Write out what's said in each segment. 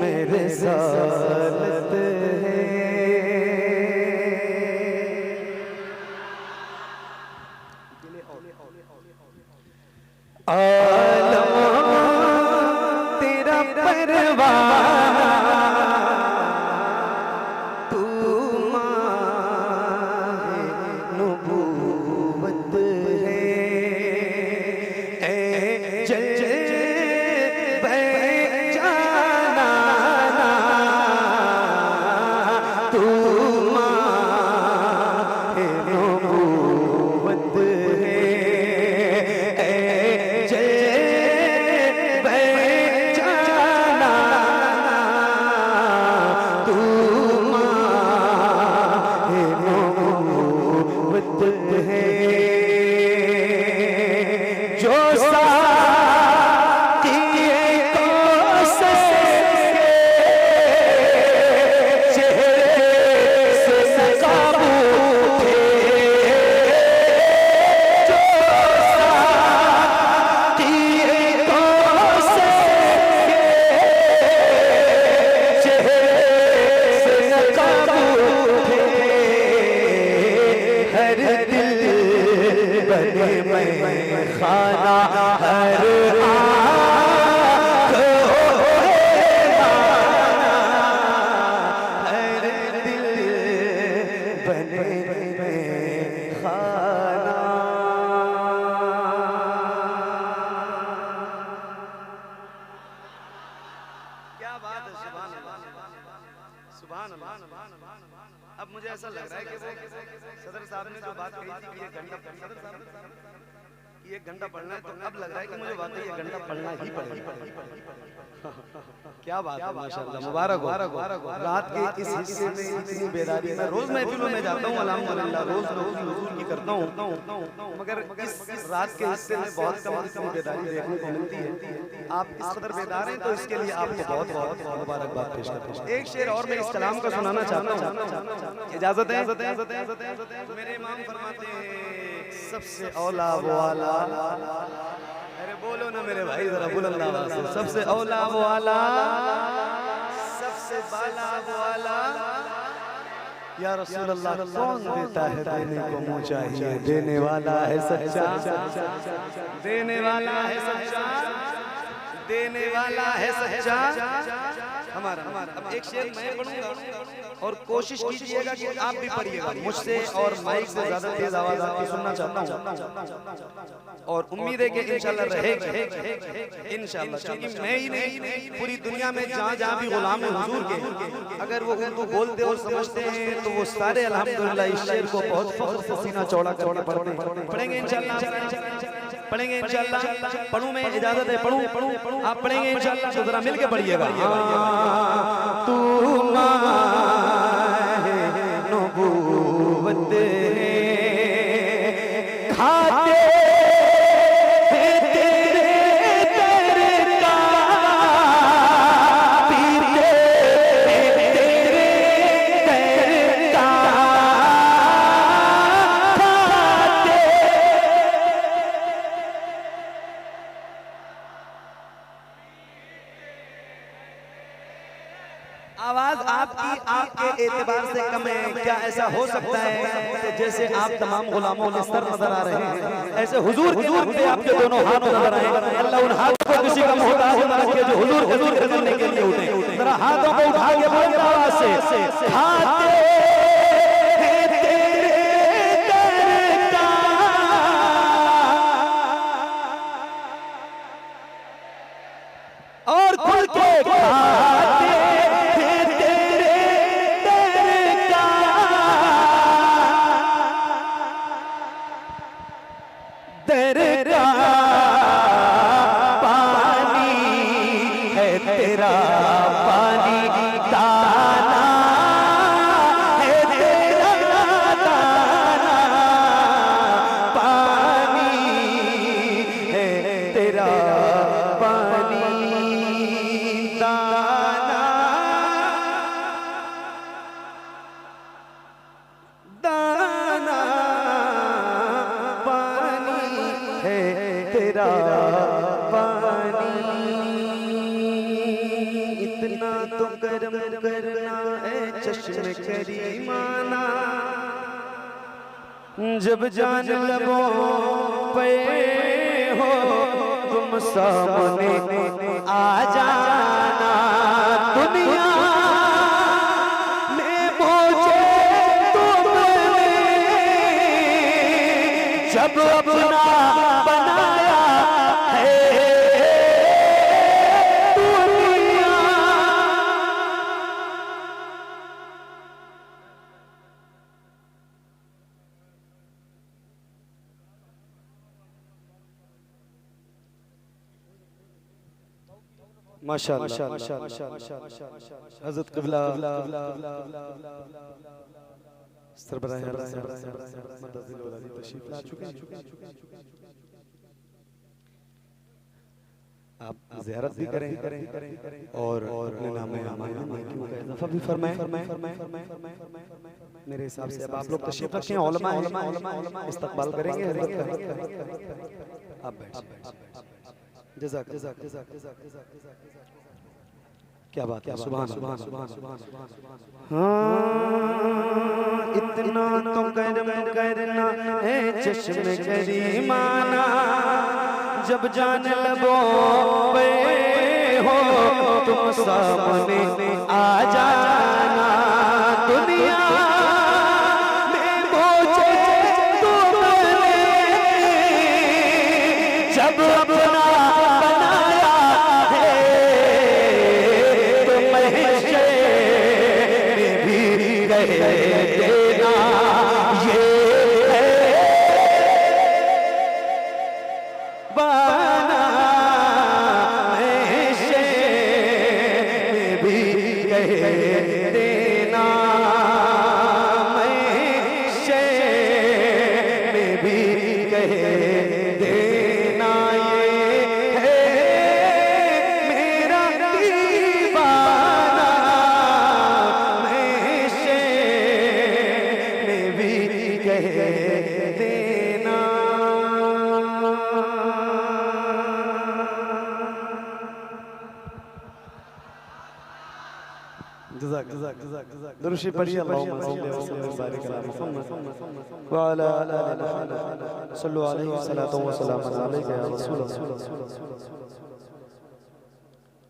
मेरे सालत है। आलम तेरा परवाना तू माहे नबूवत है। ए जाना तू माहे नबूवत है। जो साकिए कौसर के चेहरे से नकाबू थे। जो साकिए कौसर के चेहरे से नकाबू थे। हर दिल बने मैं खाना हर आँख हर दिल बने मैं खाना। क्या बात है, सुभान अल्लाह सुभान अल्लाह। अब मुझे ऐसा लग रहा है कि सदर साहब ने जो बात कही थी कि 1 घंटा सदर साहब कि 1 घंटा पढ़ना है, तो अब लग रहा है कि मुझे वाकई 1 घंटा पढ़ना ही पड़ेगा। क्या बात है, माशाअल्लाह, मुबारक हो। रात के इस हिस्से में इतनी बेदारी, मैं रोज महफिलों में जाता हूँ अल्हम्दुलिल्लाह, रोज हुजूर की करता हूँ, मगर इस रात के हिस्से में बहुत कम इतनी बेदारी देखने को मिलती है। आप इस कदर बेदार हैं तो इसके लिए आपको बहुत बहुत मुबारकबाद पेश करता हूँ। एक शेर और मैं इस कलाम का सुनाना चाहता हूँ, इजाजत है? मेरे इमाम फरमाते हैं सबसे औला वो आला, अरे बोलो ना मेरे भाई जरा बुलंद आवाज से, सबसे औला वो आला, सबसे बाला वो आला। या रसूल अल्लाह कौन देता है देने को मुँह चाहिए, देने वाला है सच्चा, देने वाला है सच्चा, देने वाला है सच्चा हमारा। अब एक शेर मैं पढ़ूंगा और कोशिश कीजिएगा कि आप भी पढ़िएगा मुझसे, और माइक से ज्यादा तेज आवाज आपकी सुनना चाहता हूँ, और उम्मीद है कि इंशाल्लाह रहेगा इंशाल्लाह, क्योंकि मैं ही नहीं पूरी दुनिया में जहाँ जहाँ भी गुलाम है हुजूर के, अगर वो उनको बोलते और समझते हैं तो वो सारे अल्हम्दुलिल्लाह इस शेर को बहुत फख्र से सीना चौड़ा करके पढ़ेंगे इंशाल्लाह, पढ़ेंगे इंशाल्लाह। पढ़ूं मैं, इजाजत है? पढ़ूं? आप पढ़ेंगे इंशाल्लाह, तो जरा मिलके पढ़िएगा। तू माहे नबूवत है, खाते आवाज आपकी आपके एतबार से कम है, क्या ऐसा हो सकता है कि जैसे आप तमाम गुलामों के सर नजर आ रहे हैं, ऐसे हुजूर के नाम पे आपके दोनों हाथ नजर आए। अल्लाह उन हाथों को किसी का मोहताज न रखे जो हुजूर करने के लिए उठे। जरा हाथों को उठा के बुलंद आवाज से, खाते और खुल के खाते तेरा पानी है, तेरा पानी दाना है, तेरा दाना पानी है, तेरा पानी दाना। तो करम करना है चश्मे करीमाना, जब जान लबों पे हो तुम सामने आ जाना। दुनिया में मुझे तुमने जब अपना बनाया है दुनिया। माशाअल्लाह हज़रत क़िबला सरबराह तशरीफ ला चुके हैं। आप ज़ियारत भी करें और अपने नाम भी फरमाएं। मेरे हिसाब से अब आप लोग तशरीफ रखें, उलमा इस्तकबाल करेंगे। आप बैठ जज़ाक क्या बात है, सुभान अल्लाह। हाँ इतना तो करम करना है चश्मे करीमाना, जब जान लबों पे हो तुम सामने आ जाना। दुनिया में मुझे तुमने जब अपना बनाया है तो महशर में भी कह देना ये है बाना। महशर में भी कह देना, महशर में भी कह देना ये है मेरा दीवाना। महशर में भी कह देना। दुरूद पढ़िए, अल्लाहुम्मा सल्ली व बारिक अला मुहम्मद व अला आलि मुहम्मद सल्लल्लाहु अलैहि वसल्लम व सल्लम अलैका या रसूल अल्लाह।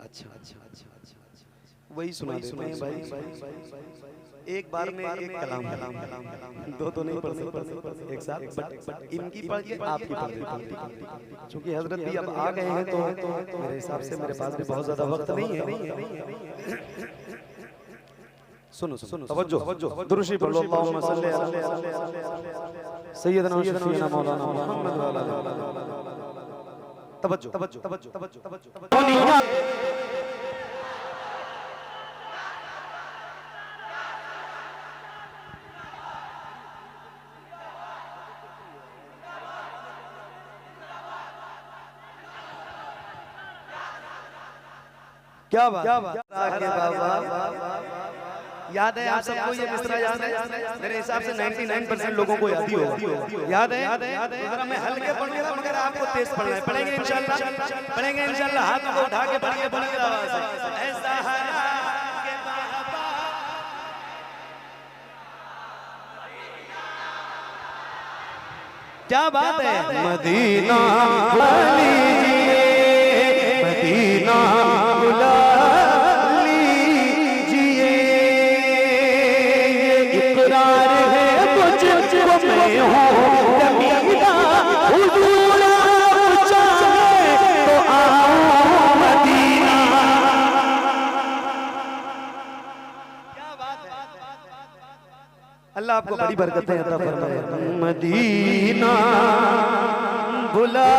अच्छा वही सुना देते हैं भाई। एक बार में एक कलाम, दो तो नहीं पढ़ सकते एक साथ, बट इनकी पढ़िए आपकी पढ़िए। क्योंकि हजरत भी अब आ गए हैं तो मेरे हिसाब से मेरे पास भी बहुत ज्यादा वक्त नहीं है। सुनो तवज्जो दुरूद शरीफ पढ़ो। अल्लाहुम्मा सल्ली अला सय्यदना व शफीना मौलाना मुहम्मद व अला आलिहि। तवज्जो क्या बात याद है आप सबको? ये मिसरा याद है? मेरे हिसाब से 99% लोगों को याद ही होगा। याद है? जरा मैं हल्के पढ़ूंगा मगर आपको तेज पढ़ना है। पढ़ेंगे इंशाल्लाह, पढ़ेंगे इंशाल्लाह। हाथों को उठा के पढ़िए बुलंद आवाज से। ऐसा के बाबा क्या बात है? मदीना वाली मदीना बुला लीजिए, इकरार है मुझको मैं हूँ कमीना, हुजूर चाहे तो आओ मदीना। क्या बात है? अल्लाह आपको बड़ी बरकतें अता फरमाए। मदीना बुला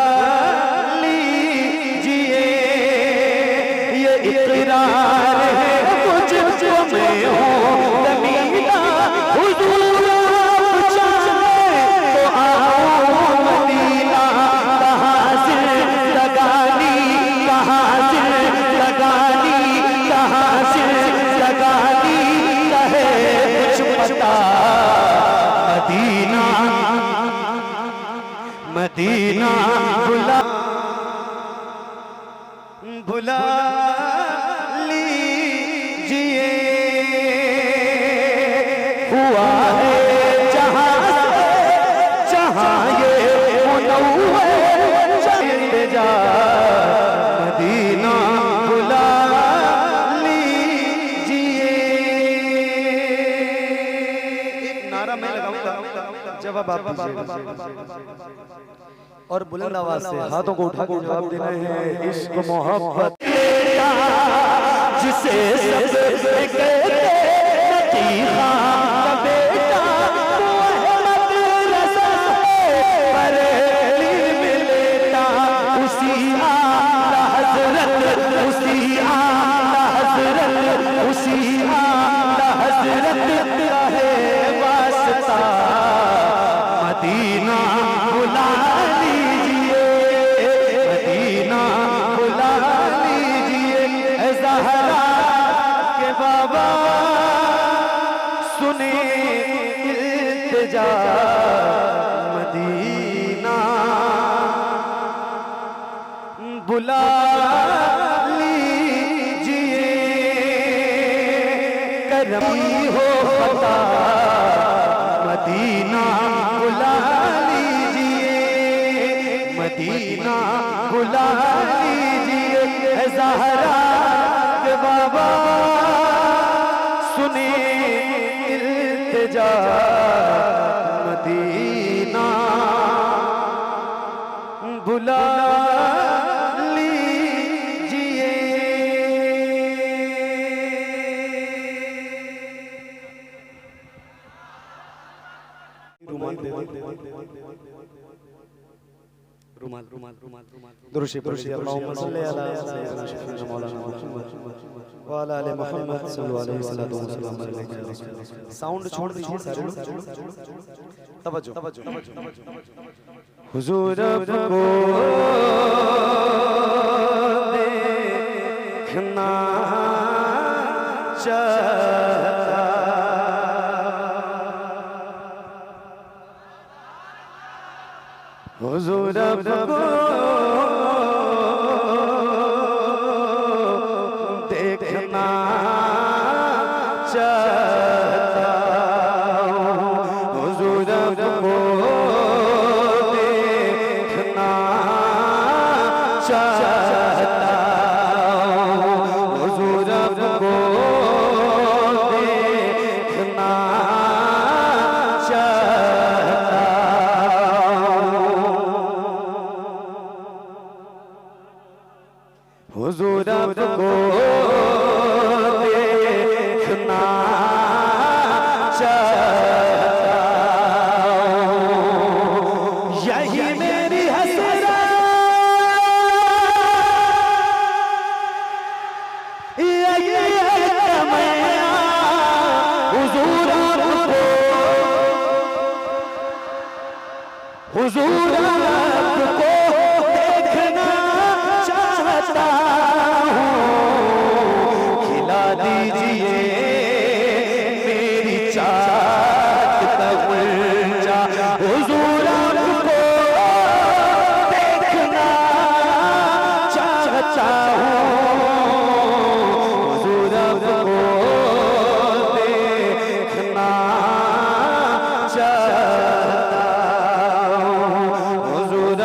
इकरार है मुझको मैं हूँ कमीना, हुजूर चाहे तो आओ मदीना। कहाँ से लगानी कहाँ से लगानी कहाँ से लगानी कहे कुछ पता। मदीना मदीना बुला जवाब आप दीजिए और बुलंद आवाज से हाथों को उठा के जवाब देना है। इश्क मोहब्बत जिसे सब कहते लतीफा का बेटा मोहम्मद रज़ा बरेली में लेटा उसी आला हज़रत उसी आला हज़रत उसी आला हज़रत का है वास्ता मदीना बुला लीजिए मदीना बुला लीजिए ज़हरा के बाबा सुने इल्तिजा मदीना बुला लीजिए करमी हो पता मदीना बुला लीजिए मदीना बुला लीजिए ज़हरा के बाबा सुने इल्तिजा मदीना बुला लीजिए। रुमाल रुमाल रुमाल रुमाल रुमाल दुरुशी दुरुशी अल्लाहुम्मा सल्ली अला सय्यिदना शफीना मौलाना मुहम्मद व अला आलि मुहम्मद सल्लल्लाहु अलैहि वसल्लम। साउंड छोड़ दीजिए सारे लोग। तवज्जो हुजूर को देखना चाहता हुजूर को देखना चाहता हुजूर को देखना चाहता हुजूर को देखना चाहता हुजूर को देखना चाहता यही मेरी हसरत यही तमन्ना हुजूर को देखना चाहता खिला दीजिए मेरी चाहत का गुलजा हुजूर को देखना चाहता हुजूर को देखना चाहता हुजूर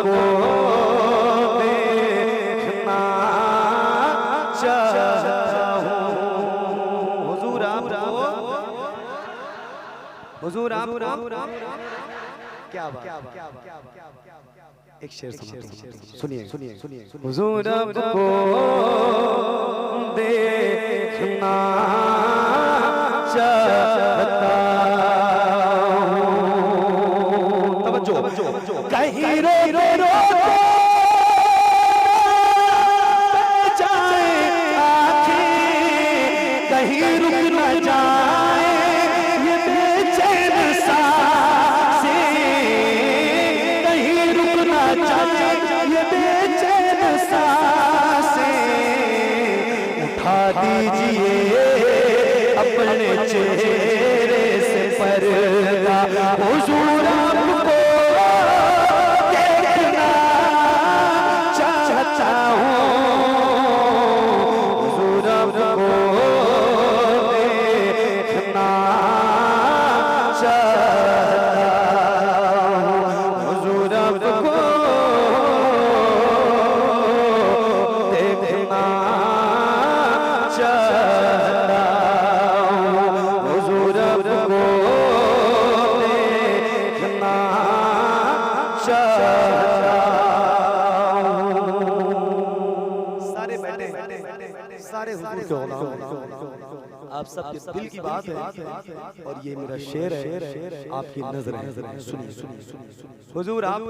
को देखना चाहता हुजूर आप क्या बात एक शेर सुनिए हुजूर को देखना चाहता तवज्जो कहीं रो रो रो जाए आँखें कहीं रुक न जाए ये बेचैन सांसें कहीं रुक न जाए ये बेचैन सांसें उठा दीजिए अपने चेहरे से पर्दा हुजूर आपको देखना चाहता हूँ हुजूर आपको देखना चाहता हूँ हुजूर आपको देखना चाहता हूँ हुजूर आपको सारे बैठे सारे हुजूर के गुलाम, आप सबके दिल की बात है और ये मेरा शेर है, आपकी नजर है। सुनिए हुजूर आप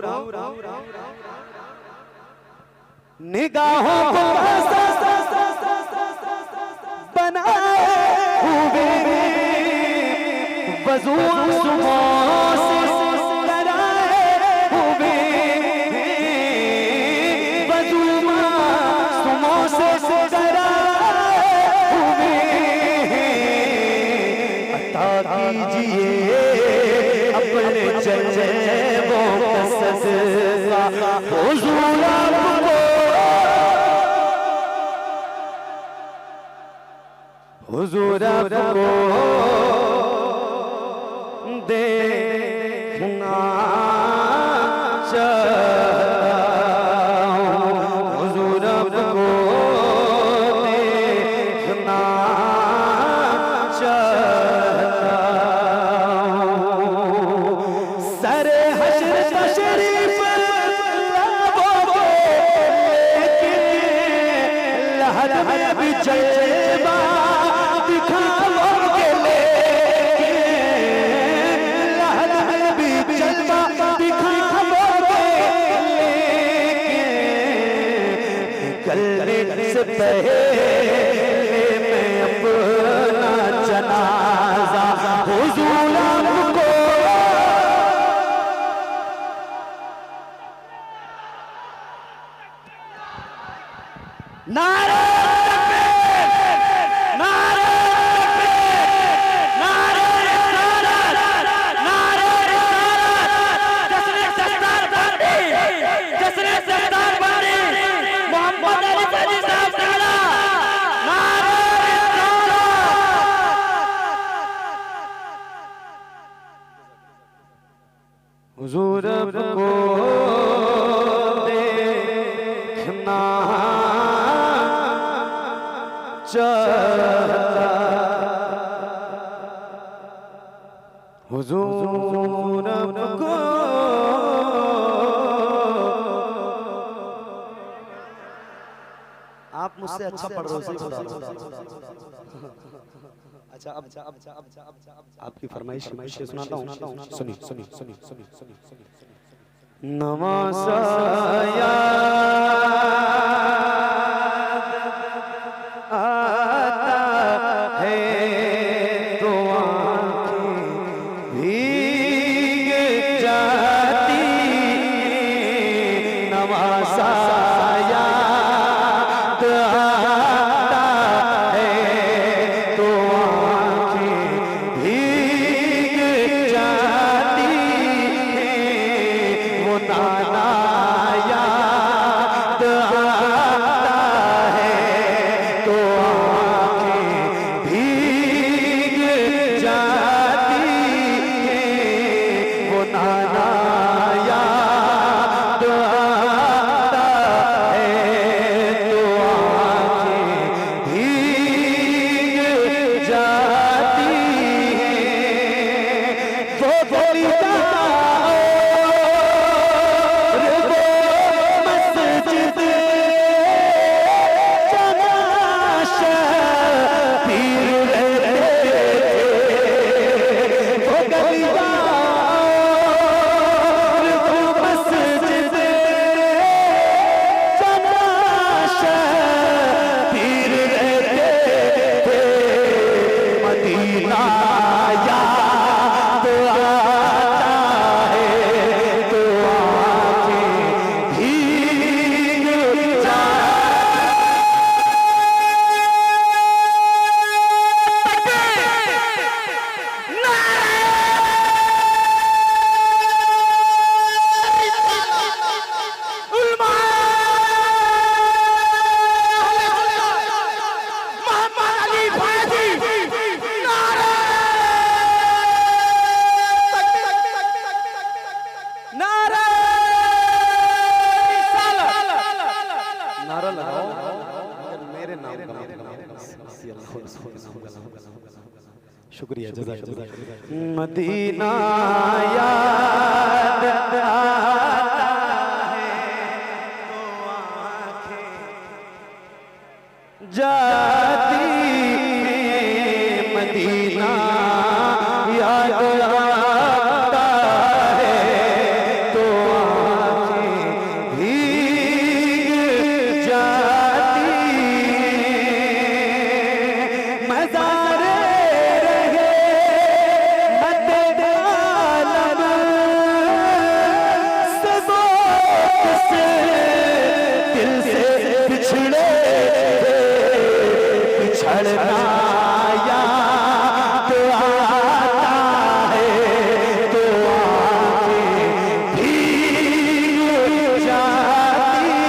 निगाहों को बनाए हुए वज़ू सुमों से कराए हुए वज़ू सुमों से कराए हुए अता कीजिए अपने जज़्बों का सदका हुजूर आपको, हुजूर आपको देखना चाहता हूँ, हुजूर आपको देखना चाहता हूँ। सरे हश्र तशरीफ लाओगे लेकिन लहद में भी जलवा दिखाओगे, लेकिन लहद में भी जलवा दिखाओगे, लेकिन निकलने से पहले मैं अपना जनाजा हुजूर आपको, नारे हुजूर आपको देखना चाहता, हुजूर आपको आप मुझसे अच्छा पढ़ रहे हो, सही बता रहा हूं। अच्छा अब आपकी फरमाइश सुनाता हूँ, सुनिए नवासा आता है तो आँखें भीग जाती, नवासा याद आता है तो आँखें भीग जाती, वो नाना याद आता है तो आँखें भीग जाती, वो नाना याद आता है तो आँखें भीग जाती, वो बोलिया शुक्रिया जज़ाकल्लाह। मदीना याद आता है तो आँखें जाती मदीना याद आता है तो आँखें भीग जाती मज़ारे रहे मद्दे-आलम से दिल से बिछड़े बिछड़ना याद आता है तो आँखें भीग जाती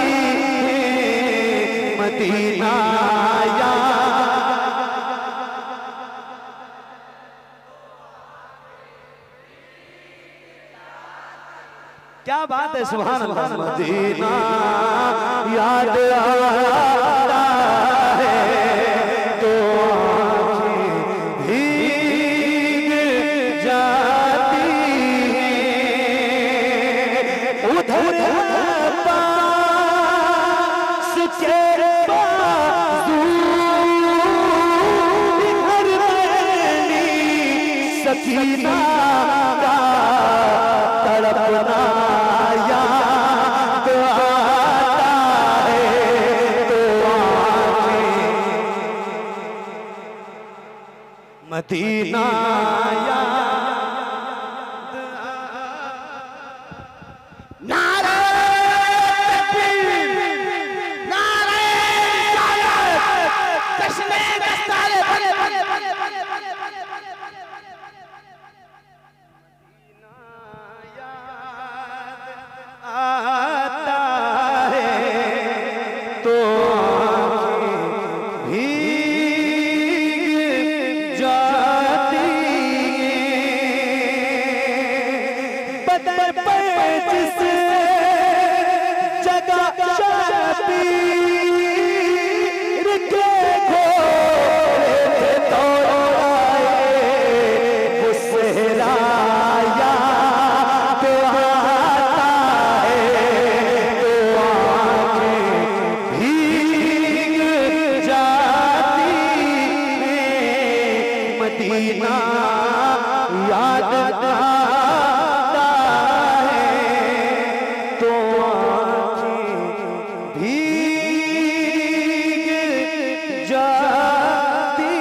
मदीना क्या बात है सुभान अल्लाह मदीना याद आता है तो आँखें भीग जाती उधर पास के बाजू इधर नैनी सकीना का तड़पना याद आता है तो आँखें मदीना याद नारे तकबीर नारे रिसालत जश्न-ए दस्तारे बने आता है तो आँखें भीग जाती बदन पर जिस जगह शबीर के घोड़े दौड़ाए वो सहरा याद आता है तो आँखें भीग जाती मदीना याद आता है तो आँखें भीग जाती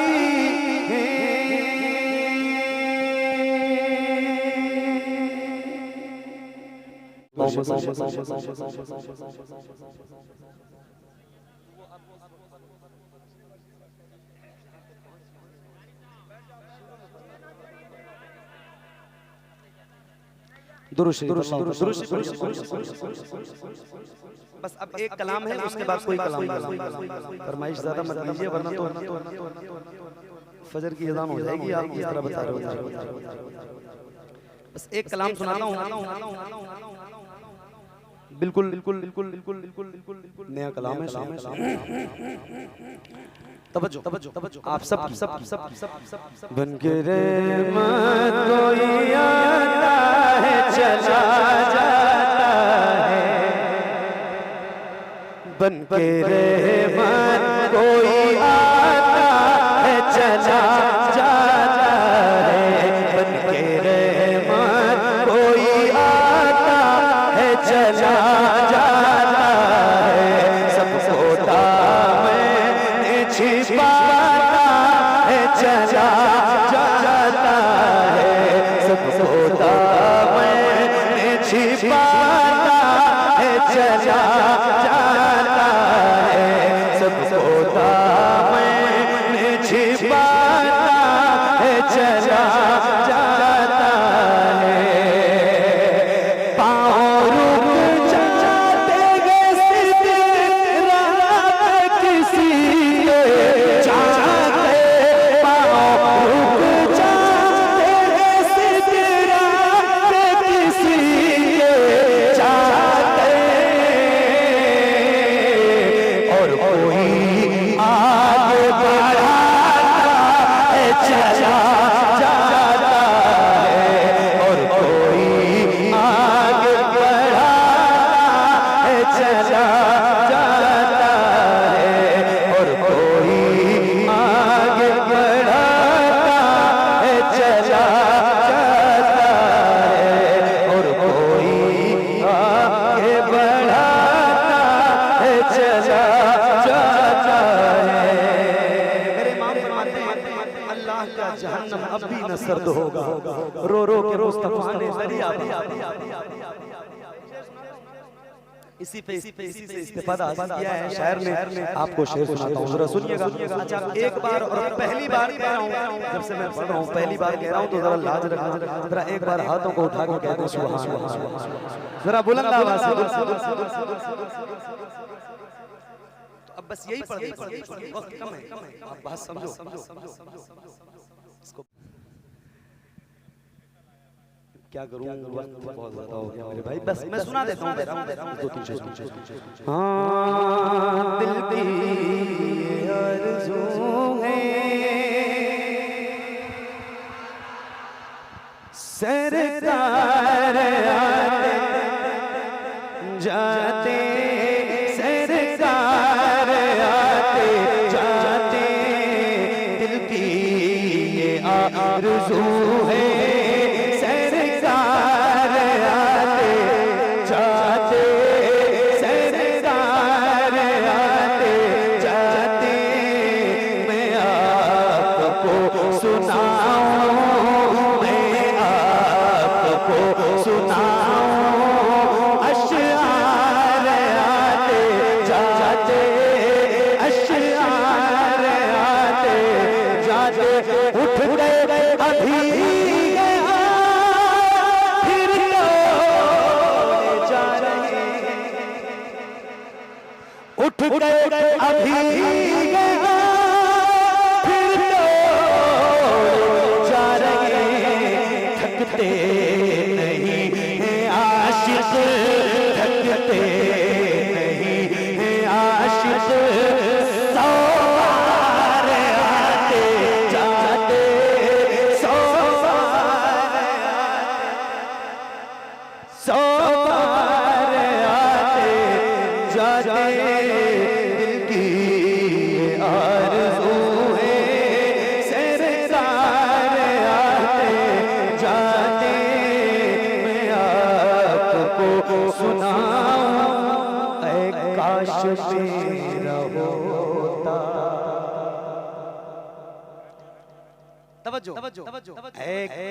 बस अब एक कलाम है उसके बाद कोई कलाम नहीं। फरमाइश ज्यादा मत कीजिए वरना तो फजर की अज़ान हो जाएगी। आप इस तरह बता रहे हो। बस एक कलाम सुनाता हूँ। बिल्कुल बिल्कुल बिल्कुल बिल्कुल बिल्कुल बिल्कुल बिल्कुल नया कलाम है। तवज्जो तवज्जो तवज्जो आप सब सब सब सब सब बन के रहमत कोई आता है चला जाता है बन के रहमत कोई आता है चला जाता है बन के रहमत कोई आता है चला जाता है सबको दामन छिपाता है चला जाता है सबको दामन छिपाता है चला जाता है सबको दामन छिपाता है चला जाता है पाँव रुक जाते हैं सिदरा किसी के जाते पाँव रुक जाते हैं सिदरा किसी के जाते और कोई का जहन्नम अब भी न सर्द होगा, रो रो के मुस्तफा ने दरिया दिया। इसी से इस्तिफादा किया है शायर ने। आपको शेर सुनाता हूँ, जरा सुनिएगा। अच्छा, एक बार और पहली बार कह रहा हूँ, जब से मैं पढ़ रहा हूँ पहली बार कह रहा हूँ, तो जरा लाज रखना, जरा एक बार हाथों को उठा के कहते हैं सुभान अल्लाह, जरा बुलंद आवाज से। अब बस यही पढ़, वक्त कम है, आप बात समझो। इसको क्या करूं, वक्त बहुत ज्यादा हो गया मेरे भाई, बस मैं सुना देता हूं। दो तीन चीज। हाँ, दिल की आरज़ू है सरकार आते जाते, सरकार आते जाते, दिल की ये आरज़ू है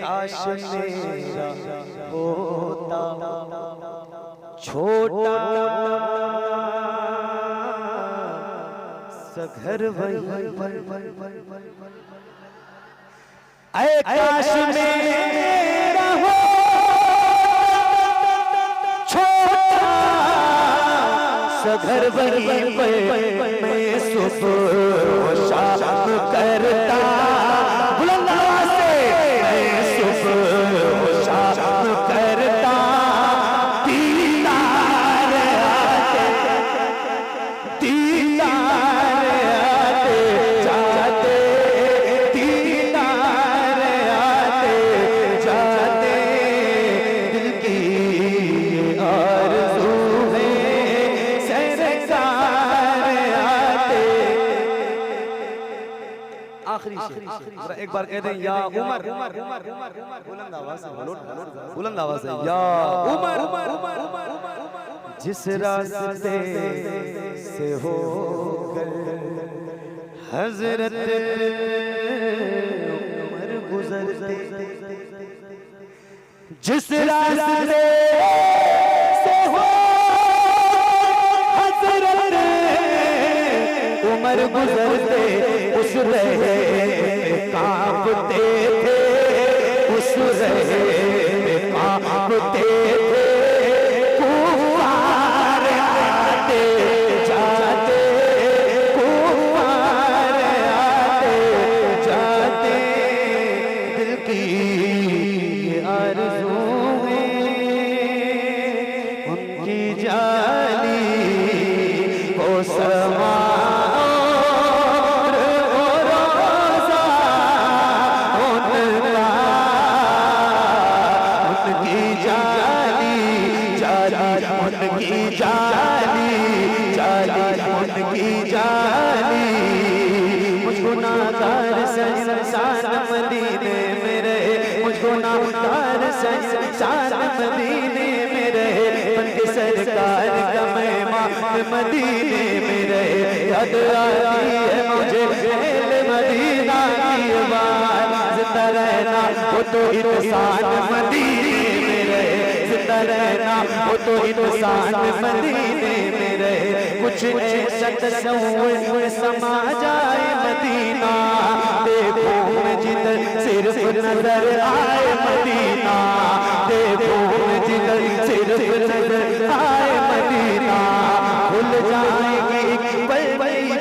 काश मेरा होता छोटा सा घर वही, काश मेरा हो छोटा सा घर वही, मैं सुबह शाम करता, बुलंद आवाज से मैं सुबह शाम करता, दीदार आते जाते, दीदार आते जाते, दिल की आरज़ू है सरकार आते। आखिरी एक बार कह दें, या उमर, बुलंद आवाज से बोलो, बुलंद आवाज से, या उमर, जिस रास्ते से हो हजरत उमर गुजरते, जिस रास्ते से हो हजरत उमर गुजरते, उस रहे कांपते थे, उस रहे कांपते थे, कुफार आते जाते, कुफार आते जाते, दिल की आरज़ू है उनकी जाली को समा मदीने में रहे, मुझको नामदार संसार मदीने में रहे, बल्कि सरकार का मेहमान मदीने में रहे, याद आती है मुझे मदीना की बात। तो इंसान मदीने में रहे, जिंदा रहना हो तो इंसान मदीने में रहे। कुछ ऐसा तस्वुर समा जाए मदीना, देखो मैं जिधर सिर्फ नजर आए मदीना, देखो मैं जिधर सिर्फ नजर आए मदीना। भूल जाएगी पल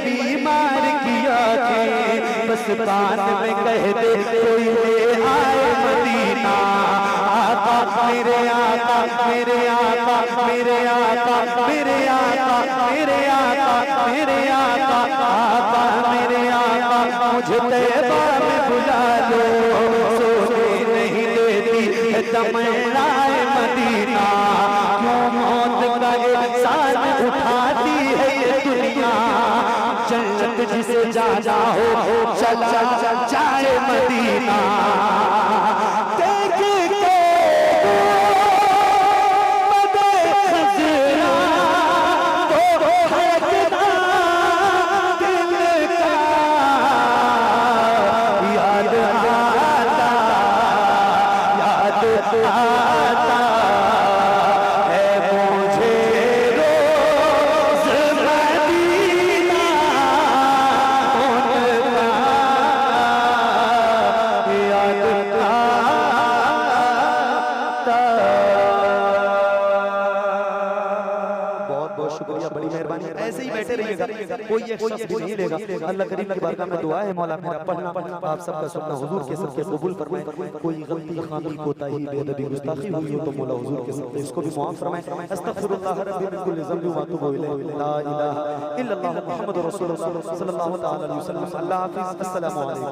बीमार की आंखें, बस कान में कह दे कोई ले आए मदीना। आका मेरे आका मेरे आका मेरे आका मेरे आका मेरे आका मेरे आका आका मेरे आका, मुझे तैबा में बुला लो, सोने नहीं देती है तमन्नाए मदीना। क्यों मौत का एहसान उठाती है ये दुनिया, जन्नत जिसे जाना हो चला जाए मदीना। ऐसे ही बैठे रहिएगा, कोई एक शख्स भी नहीं लेगा। अल्लाह करीम की बारगाह में दुआ है, मौला मेरा पढ़ना आप सबका सुनना हुजूर के सबके कबूल फरमाए। कोई गलती खामी कोताही बेअदबी गुस्ताखी हुई हो तो मौला हुजूर के सबके इसको भी माफ फरमाए। अस्तगफिरुल्लाह रब्बी मिन कुल्लि ज़ंबि व अतूबु इलैहि, ला इलाहा इल्लल्लाह मुहम्मदुर रसूलुल्लाह सल्लल्लाहु तआला अलैहि वसल्लम। अल्लाह हाफिज़, अस्सलामु अलैकुम।